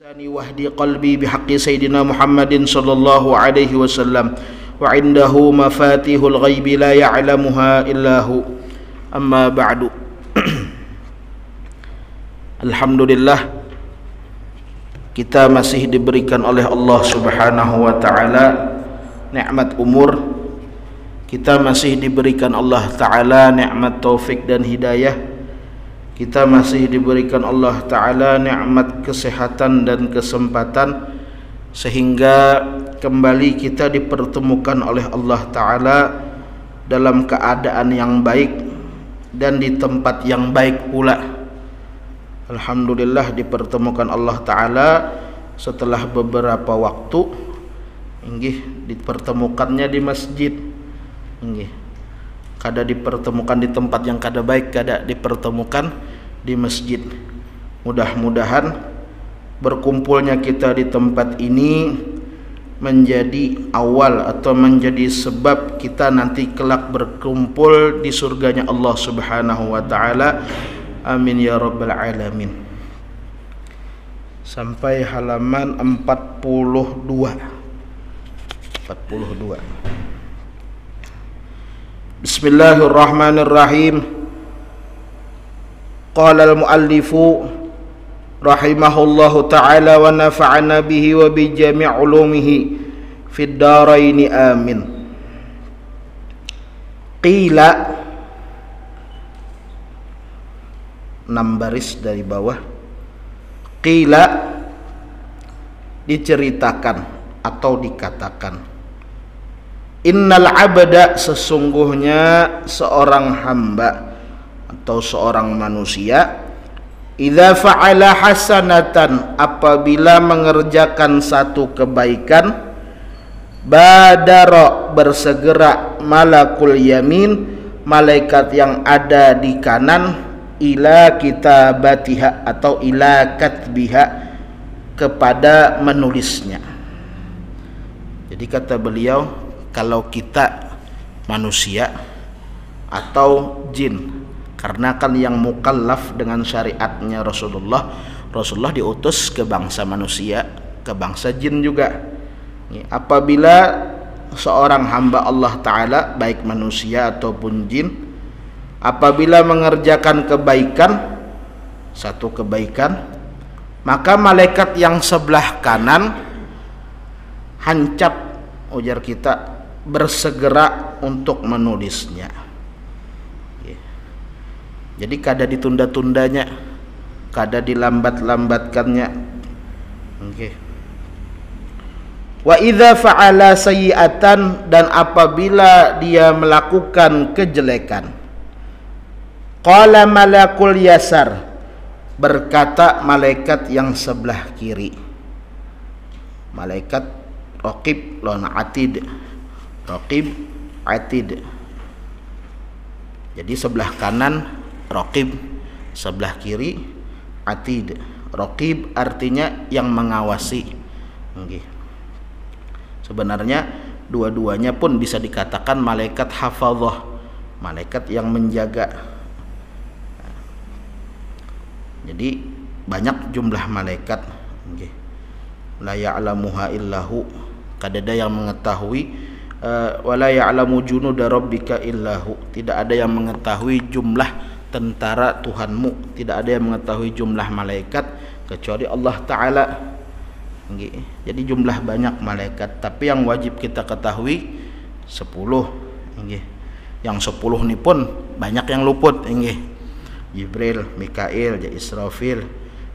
Sani wahdi qalbi bihaqqi sayyidina Muhammadin sallallahu alaihi wasallam wa indahu mafatihul ghaibi la ya'lamuha illahu amma ba'du. Alhamdulillah, kita masih diberikan oleh Allah Subhanahu wa taala nikmat umur. Kita masih diberikan Allah taala nikmat taufik dan hidayah. Kita masih diberikan Allah Ta'ala nikmat kesehatan dan kesempatan, sehingga kembali kita dipertemukan oleh Allah Ta'ala dalam keadaan yang baik dan di tempat yang baik pula. Alhamdulillah, dipertemukan Allah Ta'ala setelah beberapa waktu. Dipertemukannya di masjid. Kada dipertemukan di tempat yang kada baik, kada dipertemukan di masjid. Mudah-mudahan berkumpulnya kita di tempat ini menjadi awal atau menjadi sebab kita nanti kelak berkumpul di surganya Allah Subhanahu wa taala. Amin ya rabbal alamin. Sampai halaman 42. Bismillahirrahmanirrahim. Qala al-muallifu rahimahullahu ta'ala wa nafa'ana bihi wa bi jami' ulumihi fid dharain amin. Qila, 6 baris dari bawah. Qila, diceritakan atau dikatakan, innal abda, sesungguhnya seorang hamba atau seorang manusia, idza fa'ala hasanatan, apabila mengerjakan satu kebaikan, badara, bersegera, malakul yamin, malaikat yang ada di kanan, ila kitabatiha atau ila katbiha, kepada menulisnya. Jadi kata beliau, kalau kita manusia atau jin, karena kan yang mukallaf dengan syariatnya Rasulullah diutus ke bangsa manusia, ke bangsa jin juga. Apabila seorang hamba Allah Ta'ala, baik manusia ataupun jin, apabila mengerjakan kebaikan, satu kebaikan, maka malaikat yang sebelah kanan hancap, ujar kita, bersegera untuk menulisnya. Jadi kada ditunda-tundanya, kada dilambat-lambatkannya. Wa idza fa'ala sayyi'atan, dan apabila dia melakukan kejelekan, qala malakul yasar, berkata malaikat yang sebelah kiri. Malaikat raqib lan atid. Raqib, atid. Jadi sebelah kanan raqib, sebelah kiri atid. Raqib artinya yang mengawasi. Sebenarnya dua-duanya pun bisa dikatakan malaikat hafadzah, malaikat yang menjaga. Jadi banyak jumlah malaikat. La ya'lamuha illahu, kadada yang mengetahui, wala ya'lamu junuda rabbika illahu, tidak ada yang mengetahui jumlah tentara Tuhanmu, tidak ada yang mengetahui jumlah malaikat kecuali Allah Ta'ala. Jadi jumlah banyak malaikat, tapi yang wajib kita ketahui 10. Yang 10 ini pun banyak yang luput. Jibril, Mikail, Israfil,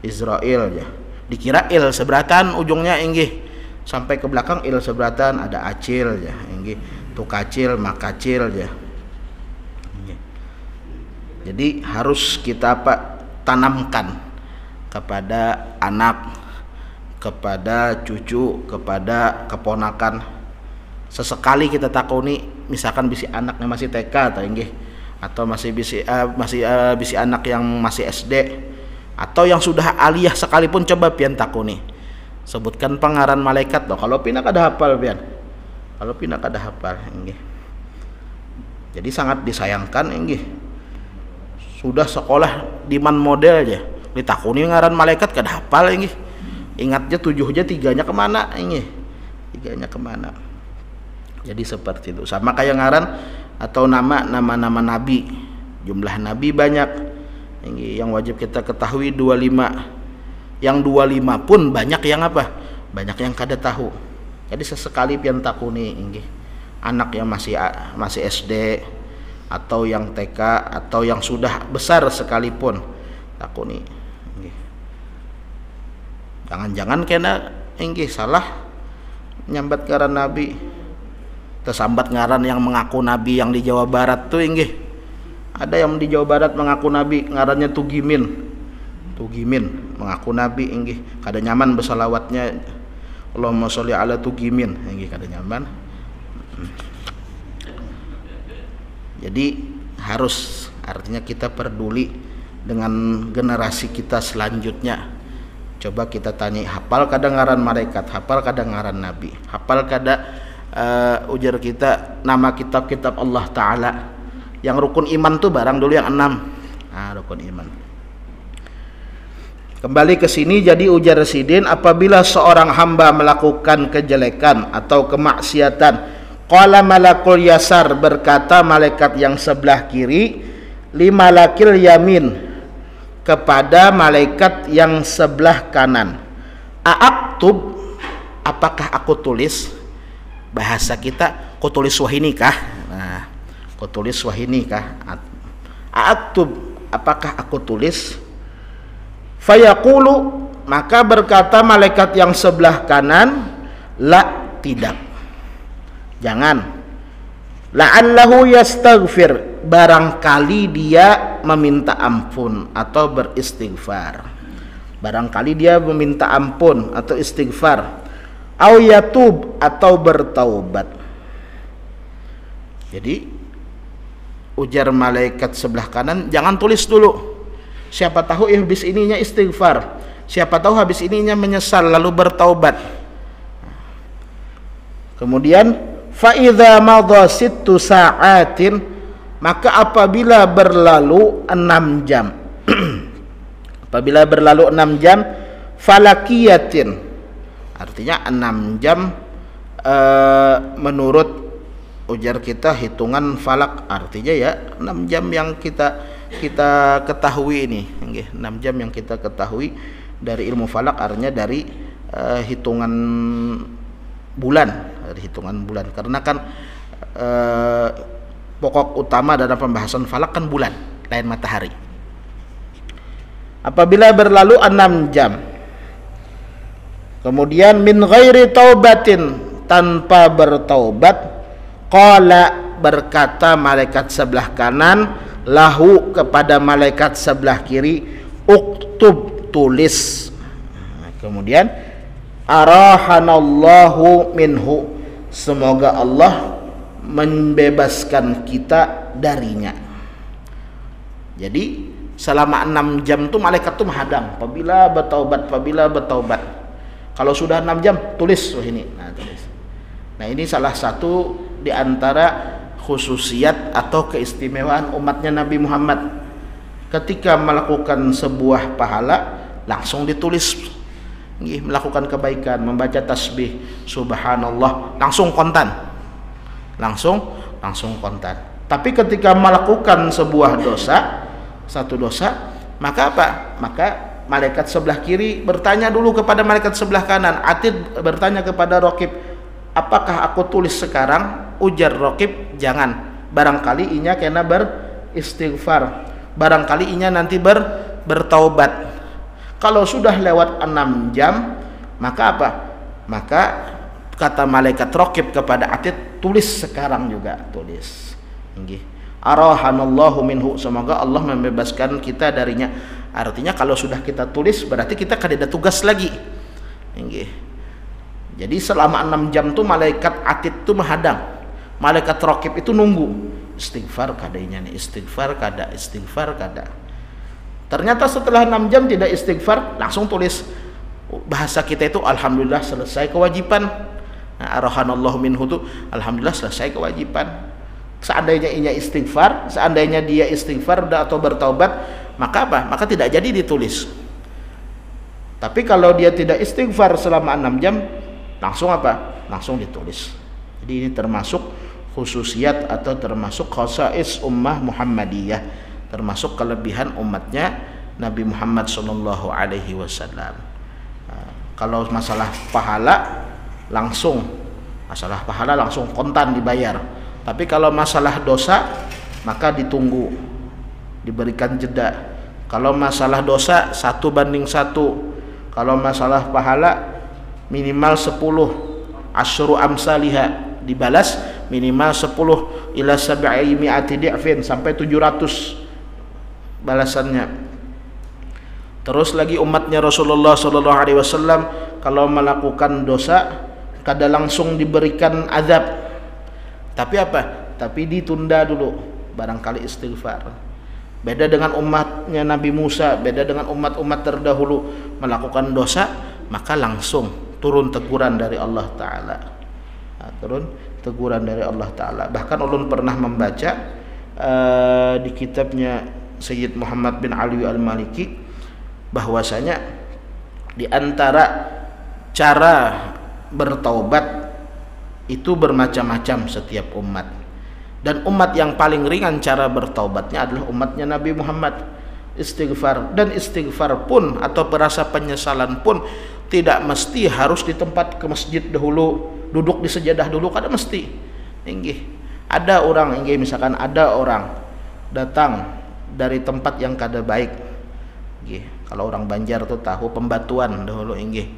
Israel, dikira il seberatan ujungnya, sampai ke belakang il seberatan, ada acil, tu kacil, makacil. Jadi harus kita tanamkan kepada anak, kepada cucu, kepada keponakan. Sesekali kita takuni, misalkan bisi anaknya masih TK atau masih bisi anak yang masih SD, atau yang sudah aliyah sekalipun, coba pian takuni, sebutkan pengaran malaikat loh. Kalau pina kada hafal pian, kalau pina kada hafal. Jadi sangat disayangkan. Sudah sekolah di man model aja ditakuni ngaran malaikat kada hafal. ingatnya 7-nya, 3-nya kemana ini, 3-nya kemana. Jadi seperti itu. Sama kayak ngaran atau nama-nama nabi, jumlah nabi banyak. Ini yang wajib kita ketahui 25. Yang 25 pun banyak yang apa? Banyak yang kada tahu. Jadi sesekali pian takuni ini anak yang masih SD atau yang TK atau yang sudah besar sekalipun takuni. Jangan-jangan kena ini salah nyambat ngaran nabi. Tersambat ngaran yang mengaku nabi yang di Jawa Barat tuh ini. Ada yang di Jawa Barat mengaku nabi ngarannya Tugimin mengaku nabi inggih kada nyaman bersalawatnya Allahumma sholli ala Tugimin inggih kada nyaman. Jadi harus, artinya kita peduli dengan generasi kita selanjutnya. Coba kita tanya, hafal kada ngaran malaikat, hafal kada ngaran nabi, hafal kada ujar kita nama kitab-kitab Allah Ta'ala. Yang rukun iman tuh barang dulu yang 6. Rukun iman. Kembali ke sini, jadi ujar Sidin, apabila seorang hamba melakukan kejelekan atau kemaksiatan, qala malakul yasar, berkata malaikat yang sebelah kiri, li malakil yamin, kepada malaikat yang sebelah kanan, aaktub, apakah aku tulis? Bahasa kita, ku tulis wahini kah? Nah, ku tulis wahini kah? Aaktub, apakah aku tulis? Fayaqulu, maka berkata malaikat yang sebelah kanan, la, tidak, jangan. La'allahu yastaghfir, barangkali dia meminta ampun atau beristighfar. Barangkali dia meminta ampun atau istighfar. Au yatub, atau bertaubat. Jadi ujar malaikat sebelah kanan, jangan tulis dulu. Siapa tahu habis ininya istighfar, siapa tahu habis ininya menyesal lalu bertaubat. Kemudian fa idza madha 6 sa'atin, maka apabila berlalu 6 jam apabila berlalu 6 jam, falakiyatin, artinya 6 jam menurut ujar kita hitungan falak, artinya ya 6 jam yang kita ketahui ini, 6 jam yang kita ketahui dari ilmu falak, artinya dari hitungan bulan, karena kan pokok utama dalam pembahasan falak kan bulan, lain matahari. Apabila berlalu 6 jam, kemudian min ghairi taubatin, tanpa bertaubat, qala, berkata malaikat sebelah kanan, lahu, kepada malaikat sebelah kiri, uktub, tulis. Kemudian arahanallahu minhu, semoga Allah membebaskan kita darinya. Jadi selama 6 jam itu malaikat itu menghadang, apabila bertaubat. Kalau sudah 6 jam tulis ini. Tulis. Nah, ini salah satu di antara khususiat atau keistimewaan umatnya Nabi Muhammad. Ketika melakukan sebuah pahala langsung ditulis. Melakukan kebaikan, membaca tasbih, subhanallah, langsung kontan. Langsung kontan. Tapi ketika melakukan sebuah dosa, satu dosa, maka apa? Maka malaikat sebelah kiri bertanya dulu kepada malaikat sebelah kanan. Atid bertanya kepada Raqib, apakah aku tulis sekarang? Ujar Raqib, jangan, barangkali inya kena beristighfar, barangkali inya nanti bertaubat. Kalau sudah lewat 6 jam, maka apa? Maka kata malaikat Raqib kepada Atid, tulis sekarang juga, tulis. Arahanallahu minhu, semoga Allah membebaskan kita darinya. Artinya kalau sudah kita tulis berarti kita kada ada tugas lagi. Jadi selama 6 jam tuh malaikat Atid tuh menghadang. Malaikat Raqib itu nunggu, istighfar kadainya nih, istighfar kada. Ternyata setelah 6 jam tidak istighfar, langsung tulis. Bahasa kita itu alhamdulillah selesai kewajiban. Arahanallahu minhu tuh alhamdulillah selesai kewajiban. Seandainya dia istighfar atau bertaubat, maka apa? Maka tidak jadi ditulis. Tapi kalau dia tidak istighfar selama 6 jam, langsung apa? Langsung ditulis. Jadi ini termasuk khususiat atau termasuk khasais ummah Muhammadiyah, termasuk kelebihan umatnya Nabi Muhammad SAW. Kalau masalah pahala langsung kontan dibayar. Tapi kalau masalah dosa maka ditunggu, diberikan jeda. Kalau masalah dosa 1:1. Kalau masalah pahala minimal 10 asyru amsalihah, dibalas minimal 10 ila 700 di'fin, sampai 700 balasannya. Terus lagi umatnya Rasulullah SAW kalau melakukan dosa kadang langsung diberikan azab. Tapi apa? Tapi ditunda dulu, barangkali istighfar. Beda dengan umatnya Nabi Musa, beda dengan umat-umat terdahulu, melakukan dosa maka langsung turun teguran dari Allah Ta'ala. Turun teguran dari Allah Ta'ala. Bahkan ulun pernah membaca di kitabnya Sayyid Muhammad bin Ali Al-Maliki bahwasanya di antara cara bertaubat itu bermacam-macam setiap umat. Dan umat yang paling ringan cara bertaubatnya adalah umatnya Nabi Muhammad. Istighfar, dan istighfar pun atau perasa penyesalan pun tidak mesti harus di tempat ke masjid dahulu, duduk di sejadah dulu, kada mesti. Inggih. Ada orang, inggih, misalkan ada orang datang dari tempat yang kada baik. Inggih. Kalau orang Banjar tuh tahu Pembatuan dahulu, inggih.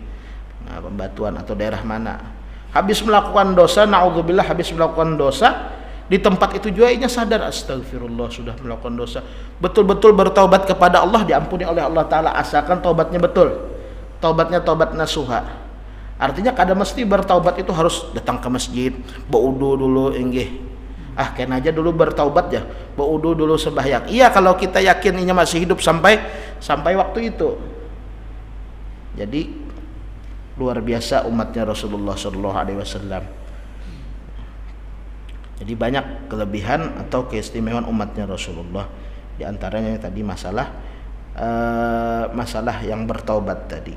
Nah, Pembatuan atau daerah mana. Habis melakukan dosa, naudzubillah, habis melakukan dosa, di tempat itu juga ia sadar, astagfirullah, sudah melakukan dosa, betul-betul bertaubat kepada Allah, diampuni oleh Allah Ta'ala, asalkan taubatnya betul, taubatnya taubat nasuha. Artinya kada mesti bertaubat itu harus datang ke masjid, berwudu dulu, inggih. Kena aja dulu bertaubat ya, berwudu dulu sembahyang. Iya, kalau kita yakin inya masih hidup sampai waktu itu. Jadi luar biasa umatnya Rasulullah SAW. Jadi banyak kelebihan atau keistimewaan umatnya Rasulullah. Di antaranya tadi masalah yang bertaubat tadi.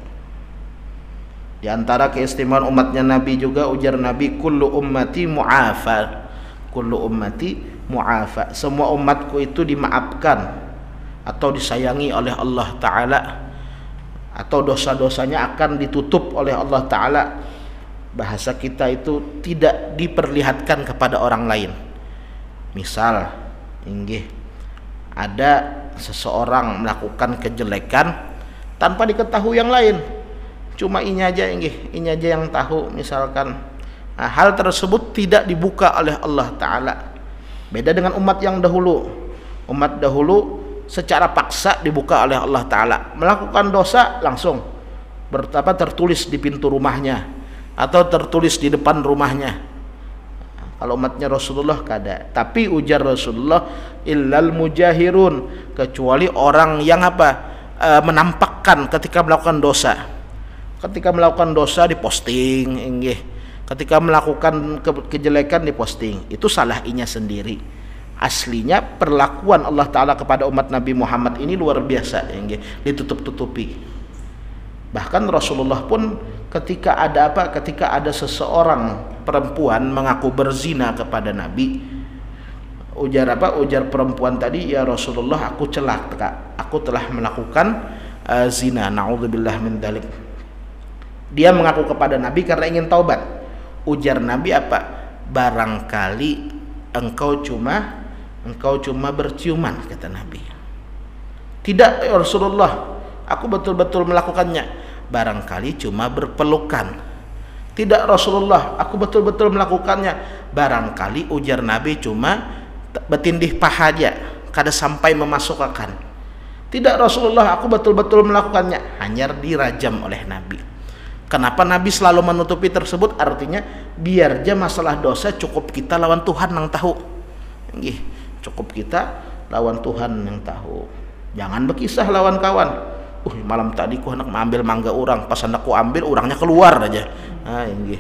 Di antara keistimewaan umatnya Nabi juga, ujar Nabi, kullu ummati mu'afa. Kullu ummati mu'afa. Semua umatku itu dimaafkan atau disayangi oleh Allah Ta'ala, atau dosa-dosanya akan ditutup oleh Allah Ta'ala. Bahasa kita itu tidak diperlihatkan kepada orang lain. Misal, inggih, ada seseorang melakukan kejelekan tanpa diketahui yang lain, cuma ini aja, inggih, ini aja yang tahu misalkan. Nah, hal tersebut tidak dibuka oleh Allah Ta'ala. Beda dengan umat yang dahulu. Umat dahulu secara paksa dibuka oleh Allah Ta'ala. Melakukan dosa langsung tertulis di pintu rumahnya atau tertulis di depan rumahnya. Kalau umatnya Rasulullah kada. Tapi ujar Rasulullah, illal mujahirun, kecuali orang yang menampakkan ketika melakukan dosa. Ketika melakukan dosa diposting, inggih. Ketika melakukan kejelekan diposting. Itu salah inya sendiri. Aslinya perlakuan Allah Ta'ala kepada umat Nabi Muhammad ini luar biasa, inggih, ditutup-tutupi. Bahkan Rasulullah pun ketika ada seseorang perempuan mengaku berzina kepada Nabi, ujar perempuan tadi, ya Rasulullah, aku celaka, aku telah melakukan zina, naudzubillah min dzalik. Dia mengaku kepada Nabi karena ingin taubat. Ujar Nabi apa? Barangkali engkau cuma berciuman, kata Nabi. Tidak ya Rasulullah, aku betul-betul melakukannya. Barangkali cuma berpelukan. Tidak Rasulullah, aku betul-betul melakukannya. Barangkali, ujar Nabi, cuma betindih paha aja, kada sampai memasukkan. Tidak Rasulullah, aku betul-betul melakukannya. Hanya dirajam oleh Nabi. Kenapa Nabi selalu menutupi tersebut? Artinya biar aja masalah dosa cukup kita lawan Tuhan yang tahu. Nggih, cukup kita lawan Tuhan yang tahu. Jangan berkisah lawan kawan. Malam tadi ku hendak mengambil mangga orang, pas hendak ku ambil orangnya keluar aja. Nah, nggih.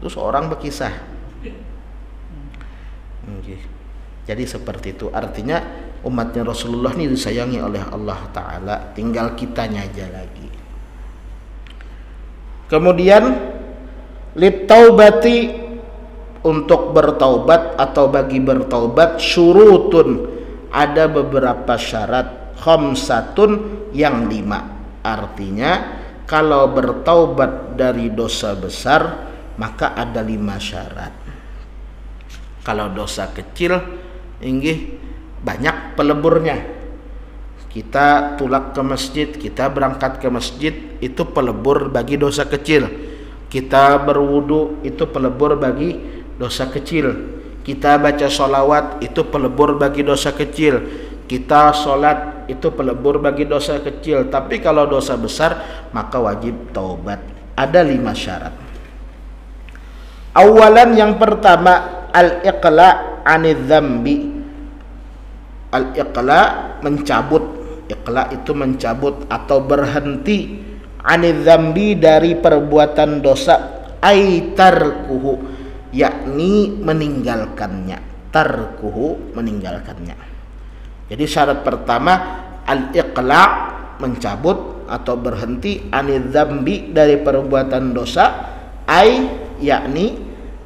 Terus orang berkisah. Nggih. Jadi seperti itu. Artinya umatnya Rasulullah ini disayangi oleh Allah Ta'ala. Tinggal kitanya aja lagi. Kemudian litaubati, untuk bertaubat atau bagi bertaubat, syurutun, ada beberapa syarat, khamsatun, yang 5. Artinya kalau bertaubat dari dosa besar maka ada 5 syarat. Kalau dosa kecil inggih banyak peleburnya. Kita tulak ke masjid, kita berangkat ke masjid, itu pelebur bagi dosa kecil. Kita berwudu, itu pelebur bagi dosa kecil. Kita baca sholawat, itu pelebur bagi dosa kecil. Kita sholat, itu pelebur bagi dosa kecil. Tapi kalau dosa besar maka wajib taubat. Ada 5 syarat. Awalan, yang pertama, al-iqla' anidz dzambi. Al-iqla' mencabut. Iqla' itu mencabut atau berhenti, anidz dzambi dari perbuatan dosa, ai tarkuhu, yakni meninggalkannya. Tarkuhu, meninggalkannya. Jadi syarat pertama al-iqla', mencabut atau berhenti, anidz dzambi dari perbuatan dosa, ai yakni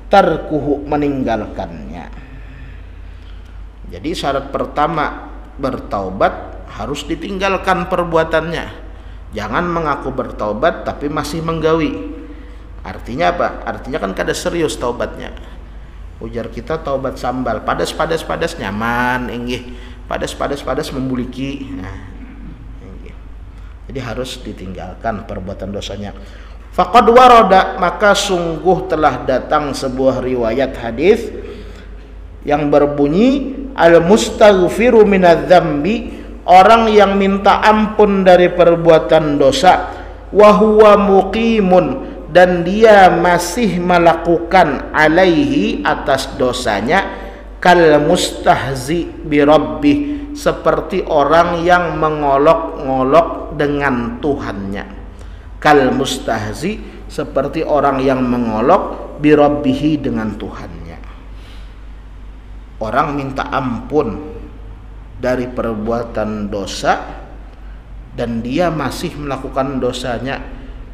tarkuhu, meninggalkannya. Jadi syarat pertama bertaubat harus ditinggalkan perbuatannya. Jangan mengaku bertaubat tapi masih menggawi. Artinya apa? Artinya kan kada serius taubatnya. Ujar kita taubat sambal, padas nyaman, inggih. Padas membuliki. Nah, inggih. Jadi harus ditinggalkan perbuatan dosanya. Faqad warada, maka sungguh telah datang sebuah riwayat hadis yang berbunyi, al-mustaghfiru minadz dzambi, orang yang minta ampun dari perbuatan dosa, wa huwa muqimun, dan dia masih melakukan alaihi, atas dosanya, kal mustahzi bi rabbih, seperti orang yang mengolok-ngolok dengan Tuhannya. Kal mustahzi, seperti orang yang mengolok, bi rabbihi, dengan Tuhannya. Orang minta ampun dari perbuatan dosa dan dia masih melakukan dosanya,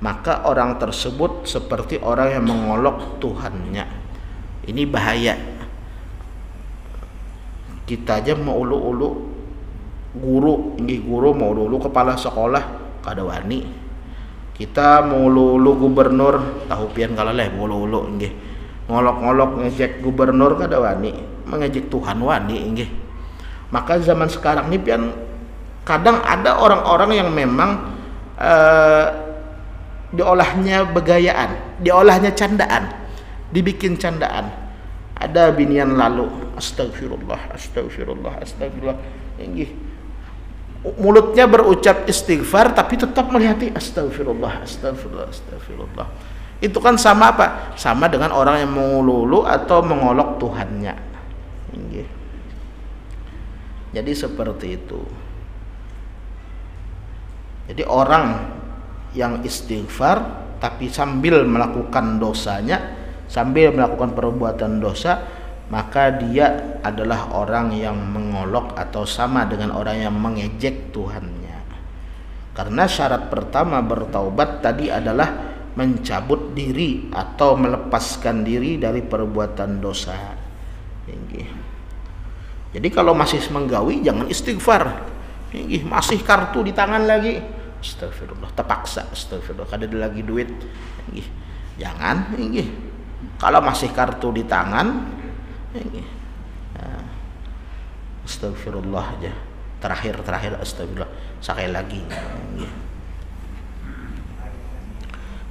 maka orang tersebut seperti orang yang mengolok Tuhannya. Ini bahaya. Kita aja mau ulu-ulu guru, ini guru mau ulu-ulu kepala sekolah kada wani. Kita mau ulu-ulu gubernur, tahu pian kalaleh ulu-ulu nggih. Ngolok-ngolok ngejek gubernur kada wani, mengejek Tuhan wani nggih. Maka zaman sekarang ini pian kadang ada orang-orang yang memang diolahnya begayaan, diolahnya candaan, dibikin candaan. Ada binian lalu, astagfirullah, inggih. Mulutnya berucap istighfar tapi tetap melihati astagfirullah. Itu kan sama apa? Sama dengan orang yang mengululu atau mengolok Tuhannya. Inggih. Jadi seperti itu. Jadi orang yang istighfar tapi sambil melakukan dosanya, sambil melakukan perbuatan dosa, maka dia adalah orang yang mengolok atau sama dengan orang yang mengejek Tuhannya. Karena syarat pertama bertaubat tadi adalah mencabut diri atau melepaskan diri dari perbuatan dosa. Jadi kalau masih menggawi jangan istighfar. Masih kartu di tangan lagi, astagfirullah, terpaksa astagfirullah, kada ada lagi duit. Jangan. Kalau masih kartu di tangan, astagfirullah aja. Terakhir astagfirullah, sekali lagi.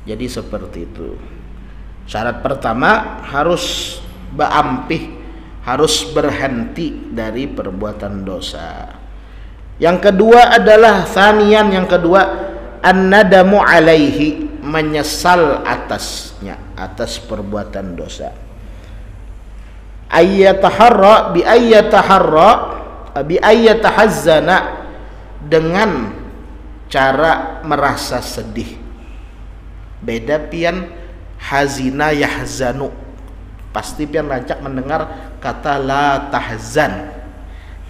Jadi seperti itu. Syarat pertama harus berampih, harus berhenti dari perbuatan dosa. Yang kedua adalah sanian, yang kedua an-nadamu alaihi, menyesal atasnya, atas perbuatan dosa. Ayyataharra bi ayyatahazzana, dengan cara merasa sedih. Beda pian hazina yahzanu, pasti pian rancak mendengar kata la tahzan,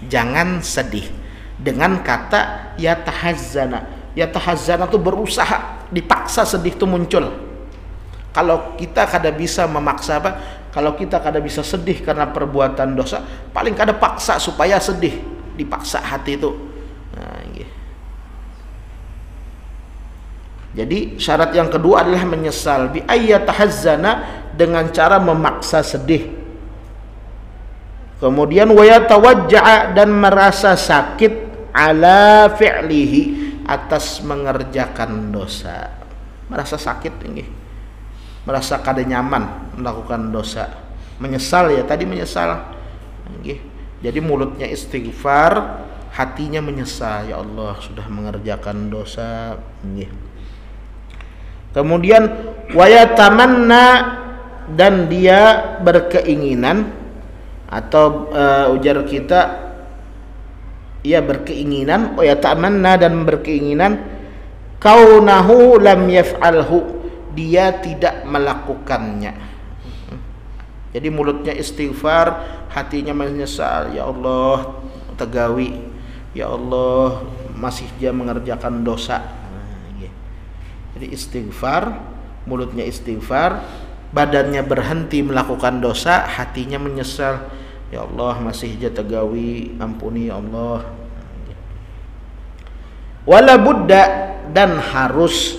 jangan sedih, dengan kata yatahazzana. Yatahazzana itu berusaha, dipaksa sedih itu muncul. Kalau kita kada bisa memaksa apa? Kalau kita kada bisa sedih karena perbuatan dosa, paling kada paksa supaya sedih, dipaksa hati itu. Nah, gitu. Jadi syarat yang kedua adalah menyesal bi ayyatahazzana, dengan cara memaksa sedih. Kemudian wa yatawajja'a, dan merasa sakit ala fi'lihi, atas mengerjakan dosa. Merasa sakit ini. Merasa kada nyaman melakukan dosa, menyesal ya, tadi menyesal. Jadi mulutnya istighfar, hatinya menyesal, ya Allah sudah mengerjakan dosa. Kemudian wayatamanna, dan dia berkeinginan, atau ujar kita ia berkeinginan, wayatamanna, dan berkeinginan kaunahu lam yaf'alhu, dia tidak melakukannya. Jadi mulutnya istighfar, hatinya menyesal, ya Allah tegawi, ya Allah masih dia mengerjakan dosa. Jadi istighfar, mulutnya istighfar, badannya berhenti melakukan dosa, hatinya menyesal, ya Allah masih dia tegawi, ampuni ya Allah. Wala budda, dan harus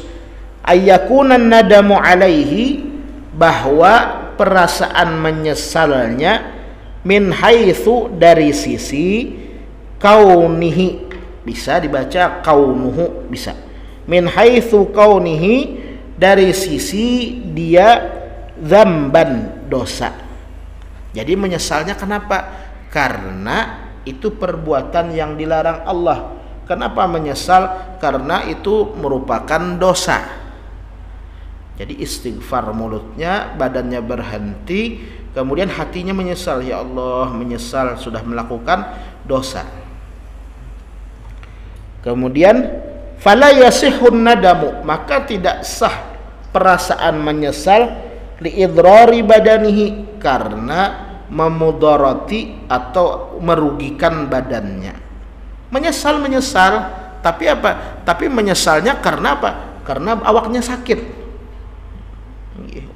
ayyakunan nadamu alaihi, bahwa perasaan menyesalnya min haitsu, dari sisi kaunihi, bisa dibaca kaunuhu, bisa min haitsu kaunihi, dari sisi dia dzamban, dosa. Jadi menyesalnya kenapa? Karena itu perbuatan yang dilarang Allah. Kenapa menyesal? Karena itu merupakan dosa. Jadi istighfar mulutnya, badannya berhenti, kemudian hatinya menyesal, ya Allah menyesal sudah melakukan dosa. Kemudian fala yasihun nadamu, maka tidak sah perasaan menyesal, liidrari badanihi, karena memudarati atau merugikan badannya. Menyesal, tapi apa? Tapi menyesalnya karena apa? Karena awaknya sakit.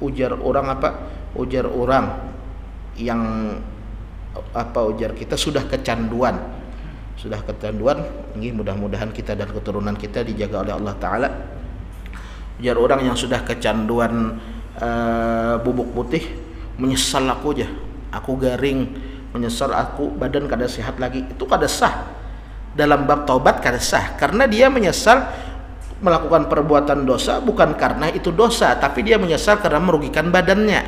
Ujar orang apa? Ujar orang yang apa? Ujar kita sudah kecanduan. Ini mudah-mudahan kita dan keturunan kita dijaga oleh Allah Ta'ala. Ujar orang yang sudah kecanduan bubuk putih, menyesal aku aja, aku garing, menyesal aku badan kada sehat lagi, itu kada sah. Dalam bab taubat kada sah, karena dia menyesal melakukan perbuatan dosa bukan karena itu dosa, tapi dia menyesal karena merugikan badannya.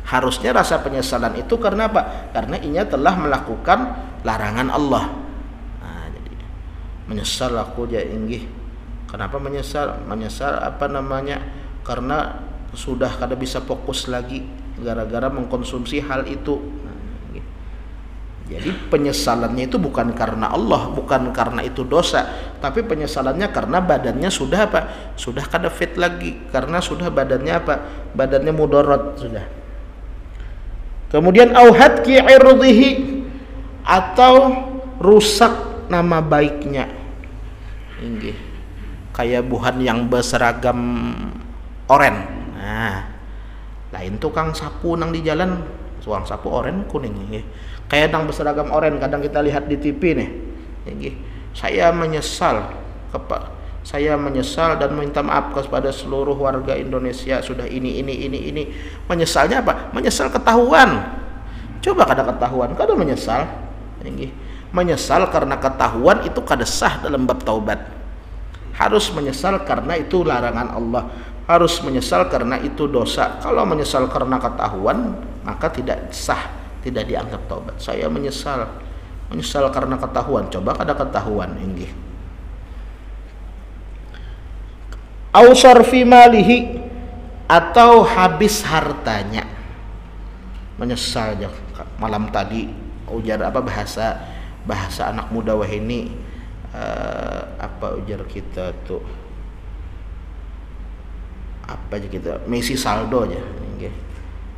Harusnya rasa penyesalan itu karena apa? Karena ia telah melakukan larangan Allah. Nah, jadi menyesal aku aja inggih. Kenapa menyesal? Menyesal apa namanya? Karena sudah kada bisa fokus lagi gara-gara mengkonsumsi hal itu. Jadi penyesalannya itu bukan karena Allah, bukan karena itu dosa, tapi penyesalannya karena badannya sudah apa? Sudah kada fit lagi, karena sudah badannya apa? Badannya mudarat sudah. Kemudian auhatki irdihi, atau rusak nama baiknya. Ini kayak buhan yang berseragam oren. Nah, lain tukang sapu nang di jalan, tukang sapu oren kuning ini. Kayak nang berseragam oren kadang kita lihat di TV nih. Saya menyesal dan minta maaf kepada seluruh warga Indonesia sudah ini. Menyesalnya apa? Menyesal ketahuan. Coba kada ketahuan, kada menyesal. Menyesal karena ketahuan itu kada sah dalam bab taubat. Harus menyesal karena itu larangan Allah. Harus menyesal karena itu dosa. Kalau menyesal karena ketahuan, maka tidak sah, tidak dianggap taubat. Saya menyesal karena ketahuan. Coba kada ketahuan ini. Au sarfi malihi, atau habis hartanya. Menyesal aja malam tadi ujar apa bahasa anak muda wah ini apa ujar kita tuh apa aja kita mesi saldo aja inggih.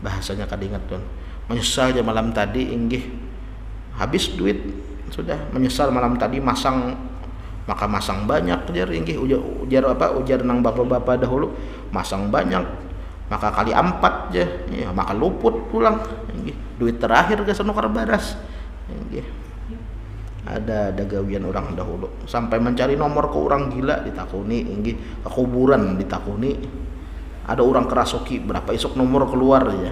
Bahasanya kada ingat tuh. Menyesal aja malam tadi inggih habis duit sudah, menyesal malam tadi masang banyak ujar inggih ujar nang bapak-bapak dahulu masang banyak maka kali 4 aja ya, maka luput pulang duit terakhir ke sono baras ada gawian orang dahulu sampai mencari nomor ke orang gila ditakuni ke kuburan ditakuni ada orang kerasuki berapa esok nomor keluar ya.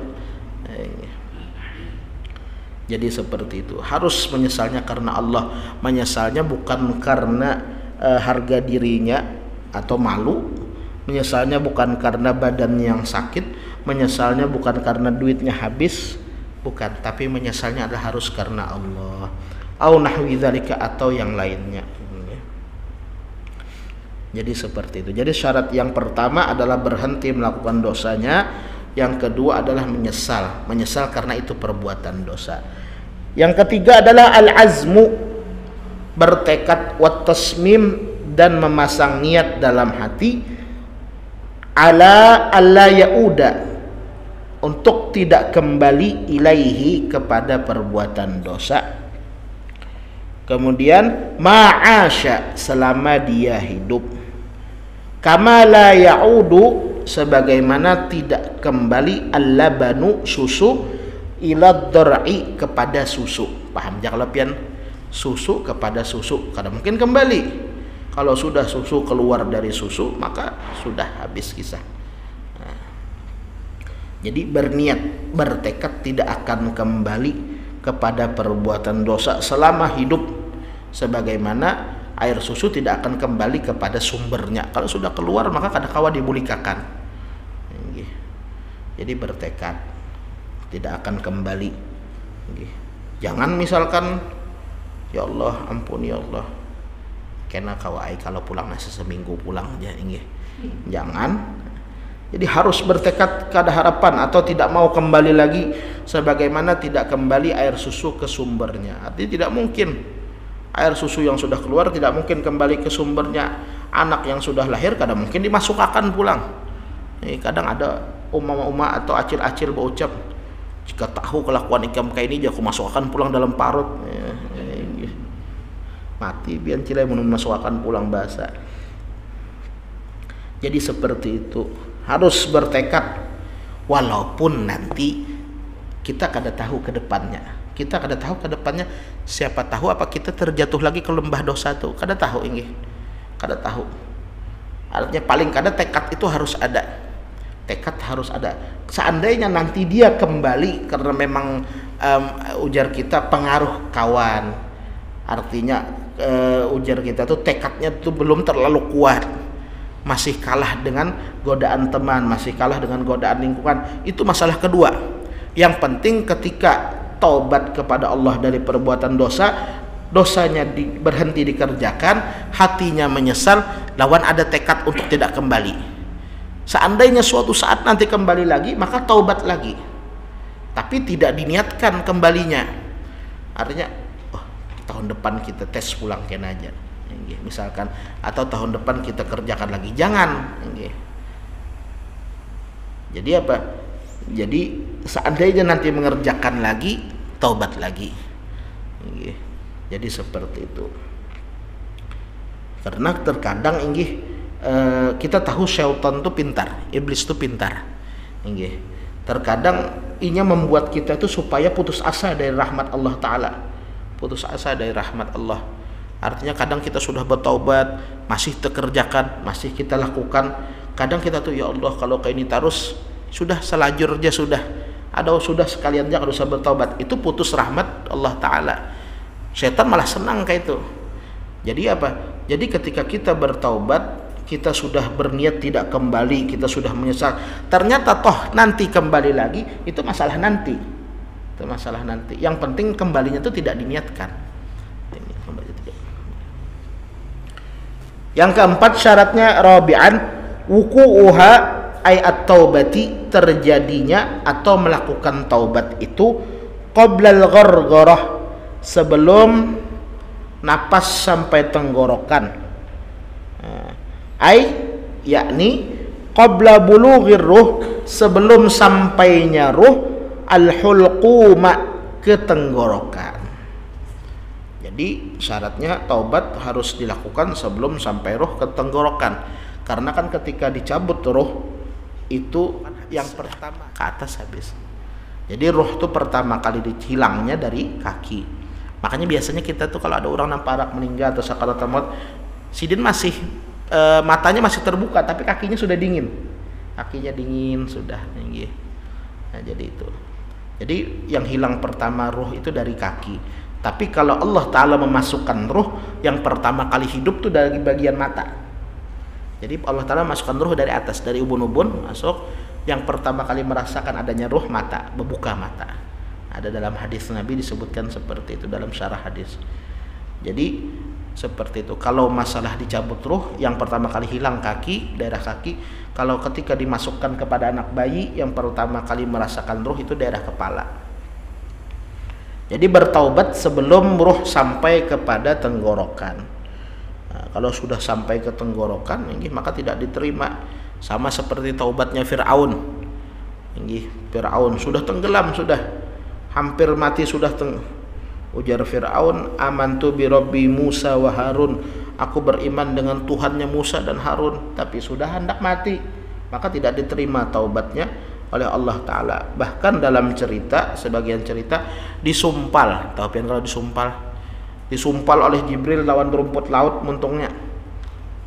Jadi seperti itu harus menyesalnya karena Allah, menyesalnya bukan karena harga dirinya atau malu, menyesalnya bukan karena badan yang sakit, menyesalnya bukan karena duitnya habis, bukan, tapi menyesalnya adalah harus karena Allah au nahwi dzalika atau yang lainnya. Jadi seperti itu. Jadi syarat yang pertama adalah berhenti melakukan dosanya, yang kedua adalah menyesal karena itu perbuatan dosa. Yang ketiga adalah al-azmu, bertekad, wat tasmim, dan memasang niat dalam hati, ala alla yauda, untuk tidak kembali ilaihi kepada perbuatan dosa. Kemudian ma'asya, selama dia hidup, kama la yaudu, sebagaimana tidak kembali al-labanu, susu, ila dhar'i, kepada susu. Paham jak lepian? Susu kepada susu kada mungkin kembali. Kalau sudah susu keluar dari susu maka sudah habis kisah. Jadi berniat, bertekad tidak akan kembali kepada perbuatan dosa selama hidup, sebagaimana air susu tidak akan kembali kepada sumbernya. Kalau sudah keluar maka kada kawa dibulikakan. Jadi bertekad tidak akan kembali. Jangan misalkan ya Allah ampun ya Allah kena kawai kalau pulang nasi seminggu pulang aja jangan. Jadi harus bertekad kada harapan atau tidak mau kembali lagi, sebagaimana tidak kembali air susu ke sumbernya. Artinya tidak mungkin air susu yang sudah keluar tidak mungkin kembali ke sumbernya. Anak yang sudah lahir kada mungkin dimasukkan pulang. Kadang ada umma atau acil-acil berucap, jika tahu kelakuan ikam kayak ini aku masukkan pulang dalam parut. Mati biar cilai memasukkan pulang bahasa. Jadi seperti itu, harus bertekad walaupun nanti kita kada tahu ke depannya. Kita kada tahu ke depannya, siapa tahu apa kita terjatuh lagi ke lembah dosa tuh. Kada tahu ini. Kada tahu. Artinya paling kada tekad itu harus ada. Tekad harus ada. Seandainya nanti dia kembali karena memang ujar kita pengaruh kawan. Artinya ujar kita tuh tekadnya tuh belum terlalu kuat. Masih kalah dengan godaan teman, masih kalah dengan godaan lingkungan. Itu masalah kedua. Yang penting ketika taubat kepada Allah dari perbuatan dosa, dosanya berhenti dikerjakan, hatinya menyesal, lawan ada tekad untuk tidak kembali. Seandainya suatu saat nanti kembali lagi, maka taubat lagi. Tapi tidak diniatkan kembalinya. Artinya, tahun depan kita tes pulang kena aja. Misalkan, atau tahun depan kita kerjakan lagi. Jangan. Jadi apa? Jadi seandainya nanti mengerjakan lagi, taubat lagi. Jadi seperti itu. Karena terkadang kita tahu syaitan itu pintar, iblis itu pintar. Terkadang inya membuat kita itu supaya putus asa dari rahmat Allah Ta'ala. Putus asa dari rahmat Allah. Artinya kadang kita sudah bertaubat, masih terkerjakan, masih kita lakukan. Kadang kita tuh ya Allah kalau kayak ini terus, sudah selajur aja sudah. Ada sudah sekalian aja kalau usah bertaubat. Itu putus rahmat Allah Ta'ala. Setan malah senang kayak itu. Jadi apa? Jadi ketika kita bertaubat, kita sudah berniat tidak kembali, kita sudah menyesal. Ternyata toh nanti kembali lagi, itu masalah nanti. Itu masalah nanti. Yang penting kembalinya itu tidak diniatkan. Yang keempat syaratnya rabi'an wuku'uha ay at-taubati, terjadinya atau melakukan taubat itu qoblal ghargharah, sebelum napas sampai tenggorokan. Ay yakni qabla bulughir ruh, sebelum sampainya ruh, al-hulquma, ke tenggorokan. Jadi syaratnya taubat harus dilakukan sebelum sampai ruh ke tenggorokan. Karena kan ketika dicabut ruh itu yang pertama ke atas habis. Jadi ruh tuh pertama kali hilangnya dari kaki. Makanya biasanya kita tuh kalau ada orang namparak meninggal atau sakaratul maut, sidin masih matanya masih terbuka tapi kakinya sudah dingin. Kakinya dingin sudah tinggi. Nah, jadi itu. Jadi yang hilang pertama ruh itu dari kaki. Tapi kalau Allah Ta'ala memasukkan ruh, yang pertama kali hidup tuh dari bagian mata. Jadi Allah Ta'ala masukkan ruh dari atas, dari ubun-ubun masuk. Yang pertama kali merasakan adanya ruh mata, membuka mata. Ada dalam hadis Nabi disebutkan seperti itu dalam syarah hadis. Jadi seperti itu. Kalau masalah dicabut ruh, yang pertama kali hilang kaki, daerah kaki. Kalau ketika dimasukkan kepada anak bayi, yang pertama kali merasakan ruh itu daerah kepala. Jadi bertaubat sebelum ruh sampai kepada tenggorokan. Nah, kalau sudah sampai ke tenggorokan, maka tidak diterima. Sama seperti taubatnya Fir'aun. Fir'aun sudah tenggelam, sudah hampir mati, sudah ujar Fir'aun, amantu bi Rabbi Musa wa Harun, aku beriman dengan Tuhannya Musa dan Harun, tapi sudah hendak mati, maka tidak diterima taubatnya oleh Allah Ta'ala. Bahkan dalam cerita, sebagian cerita disumpal. Tahu kan kalau disumpal oleh Jibril lawan rumput laut muntungnya,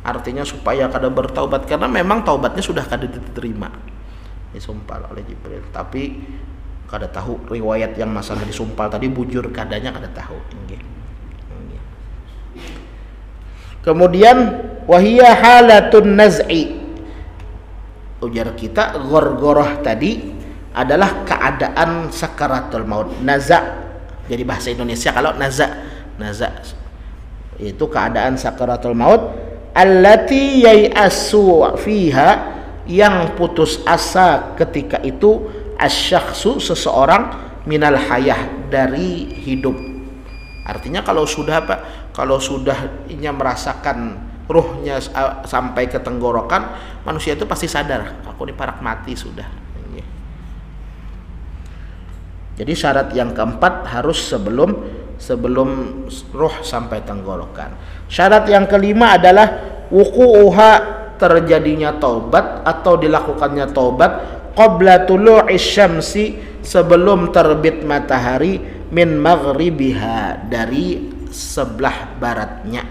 artinya supaya kada bertaubat, karena memang taubatnya sudah kada diterima, disumpal oleh Jibril. Tapi kada tahu riwayat yang masalah disumpal tadi bujur kadanya kada tahu. Kemudian wahiyya halatun naz'i, ujar kita gorgoroh tadi adalah keadaan sakaratul maut. Naza, jadi bahasa Indonesia kalau naza itu keadaan sakaratul maut. Allati yai'asu fiha, yang putus asa ketika itu, asyakhsu seseorang, minal hayah dari hidup. Artinya kalau sudah kalau sudah merasakan ruhnya sampai ke tenggorokan, manusia itu pasti sadar, aku ini parak mati sudah. Jadi syarat yang keempat harus sebelum ruh sampai tenggorokan. Syarat yang kelima adalah wuqu'uha, terjadinya taubat atau dilakukannya taubat qabla tulu'i syamsi, sebelum terbit matahari, min maghribiha, dari sebelah baratnya,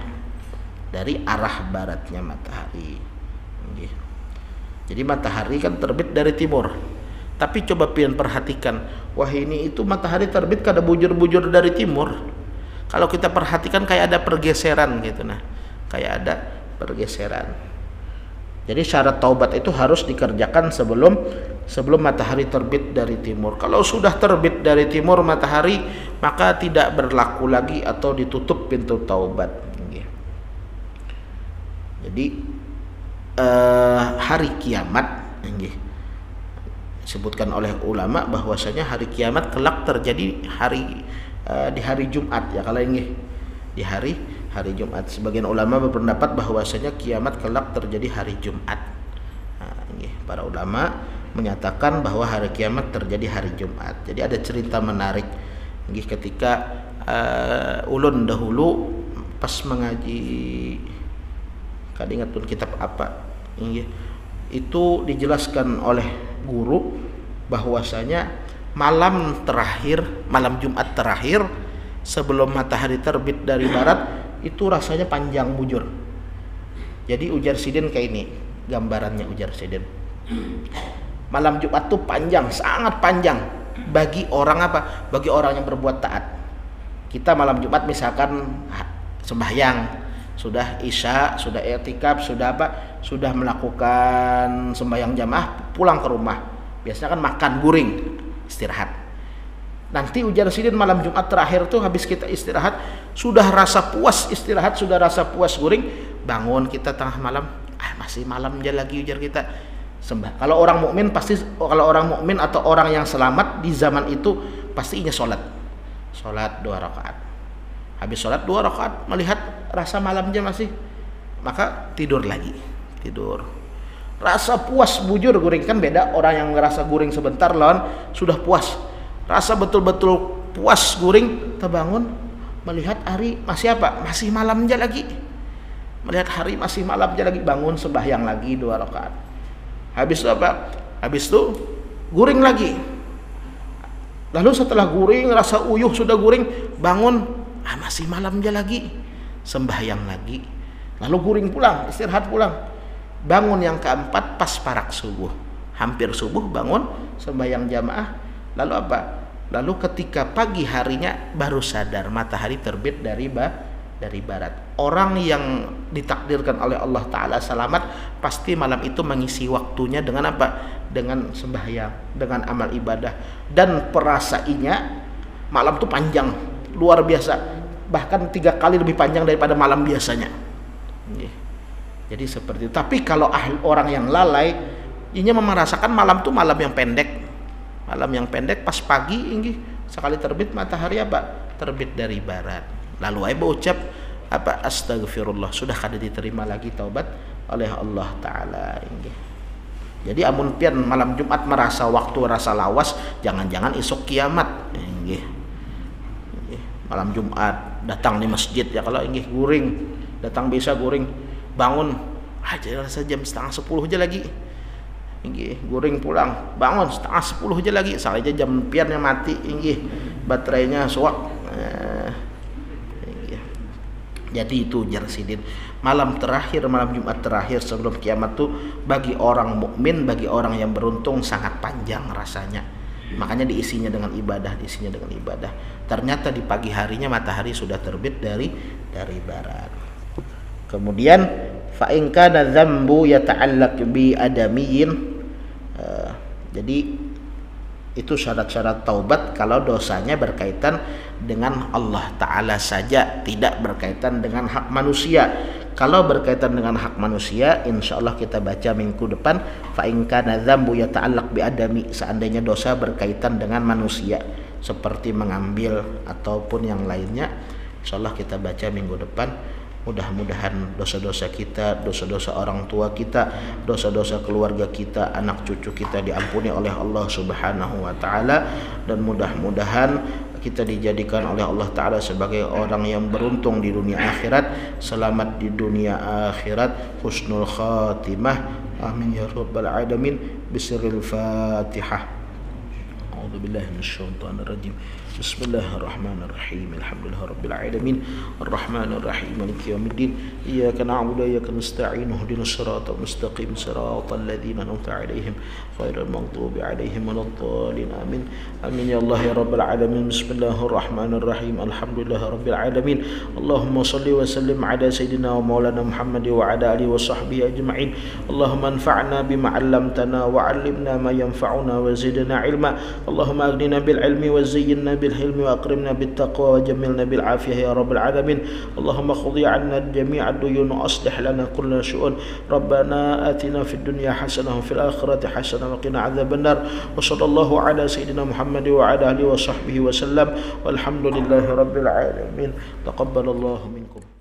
dari arah baratnya matahari. Jadi matahari kan terbit dari timur. Tapi coba pian perhatikan, wah ini itu matahari terbit kada bujur-bujur dari timur. Kalau kita perhatikan kayak ada pergeseran gitu, nah, kayak ada pergeseran. Jadi syarat taubat itu harus dikerjakan sebelum matahari terbit dari timur. Kalau sudah terbit dari timur matahari, maka tidak berlaku lagi atau ditutup pintu taubat. Jadi hari kiamat, disebutkan oleh ulama bahwasanya hari kiamat kelak terjadi di hari Jumat ya, kalau ini di hari Jumat. Sebagian ulama berpendapat bahwasanya kiamat kelak terjadi hari Jumat. Para ulama menyatakan bahwa hari kiamat terjadi hari Jumat. Jadi ada cerita menarik ketika ulun dahulu pas mengaji, kada ingat pun kitab apa, itu dijelaskan oleh guru bahwasanya malam Jumat terakhir sebelum matahari terbit dari barat itu rasanya panjang bujur. Jadi ujar sidin kayak ini gambarannya, ujar sidin, malam Jumat tuh panjang, sangat panjang bagi orang apa? Bagi orang yang berbuat taat. Kita malam Jumat misalkan sembahyang, sudah isya, sudah i'tikaf, sudah melakukan sembahyang jamaah, pulang ke rumah. Biasanya kan makan guring, istirahat. Nanti ujar sidin malam Jumat terakhir tuh habis kita istirahat, sudah rasa puas istirahat, sudah rasa puas guring, bangun kita tengah malam, masih malam aja lagi, ujar kita sembah. Kalau orang mukmin pasti, kalau orang mukmin atau orang yang selamat di zaman itu pastinya sholat 2 rakaat. Habis sholat 2 rakaat melihat rasa malamnya masih, maka tidur lagi, rasa puas bujur guring. Kan beda orang yang ngerasa guring sebentar lawan sudah puas, rasa betul-betul puas guring, terbangun melihat hari masih masih malam aja lagi, melihat hari masih malam aja lagi, bangun sembahyang lagi 2 rakaat. Habis itu Habis itu guring lagi. Lalu setelah guring, rasa uyuh sudah guring, bangun, masih malam dia lagi, sembahyang lagi. Lalu guring pulang, istirahat pulang. Bangun yang keempat pas parak subuh, hampir subuh bangun, sembahyang jamaah. Lalu apa? Lalu ketika pagi harinya baru sadar matahari terbit dari barat. Orang yang ditakdirkan oleh Allah Ta'ala selamat pasti malam itu mengisi waktunya dengan apa? Dengan sembahyang, dengan amal ibadah. Dan perasainya malam itu panjang, luar biasa, bahkan 3 kali lebih panjang daripada malam biasanya. Jadi seperti itu. Tapi kalau orang yang lalai, ini merasakan malam itu malam yang pendek. Malam yang pendek pas pagi ini sekali terbit matahari apa? Terbit dari barat. Lalu ayo ucap apa? Astagfirullah. Sudah kada diterima lagi taubat oleh Allah Ta'ala. Jadi amun pian malam Jumat merasa waktu rasa lawas, jangan-jangan esok kiamat. Malam Jumat datang di masjid ya, kalau guring, datang bisa guring, bangun aja rasa jam 9:30 aja lagi. Guring pulang, bangun 9:30 aja lagi, saja jam piannya mati, baterainya suak. Jadi itu Jarsidin, malam terakhir, malam Jumat terakhir sebelum kiamat tuh bagi orang mukmin, bagi orang yang beruntung sangat panjang rasanya. Makanya diisinya dengan ibadah, Ternyata di pagi harinya matahari sudah terbit dari barat. Kemudian fa in kana dzambu yata'allaq bi adamiyyin. Jadi itu syarat-syarat taubat kalau dosanya berkaitan dengan Allah Ta'ala saja, tidak berkaitan dengan hak manusia. Kalau berkaitan dengan hak manusia, insya Allah kita baca minggu depan, fa in kana dzambu yata'allaq bi adami, seandainya dosa berkaitan dengan manusia seperti mengambil ataupun yang lainnya, insya Allah kita baca minggu depan. Mudah-mudahan dosa-dosa kita, dosa-dosa orang tua kita, dosa-dosa keluarga kita, anak cucu kita diampuni oleh Allah Subhanahu wa Ta'ala, dan mudah-mudahan kita dijadikan oleh Allah Ta'ala sebagai orang yang beruntung di dunia akhirat, selamat di dunia akhirat, husnul khatimah. Amin ya rabbal alamin. Bismillahil Fatihah. A'udzu billahi minasyaitonir rajim. Bismillahirrahmanirrahim. Alhamdulillahirabbil alamin. Arrahmanir rahim. Maliki yaumiddin. Iyyaka na'budu wa iyyaka nasta'in. Ihdinas siratal mustaqim. Siratal ladzina an'amta 'alaihim ghairil maghdubi 'alaihim waladdallin. Amin. Amin ya Allah ya rabbal alamin. Bismillahirrahmanirrahim. Alhamdulillahirabbil alamin. Allahumma shalli wa sallim ala sayyidina wa maulana Muhammad wa ala alihi wa sahbihi ajma'in. Allahumma anfa'na bima 'allamtana wa 'allimna ma yanfa'una wa zidna 'ilma. Allahumma aghnina bil 'ilmi wa zayyinna بالحلم وأكرمنا بالتقوى وجملنا بالعافية يا رب العالمين. اللهم اقضي عنا جميع الديون وأصلح لنا كل شؤون. ربنا آتنا في الدنيا حسنة وفي الآخرة حسنة وقنا عذاب النار. وصلى الله على سيدنا محمد وعلى آله وصحبه وسلم والحمد لله رب العالمين. تقبل الله منكم.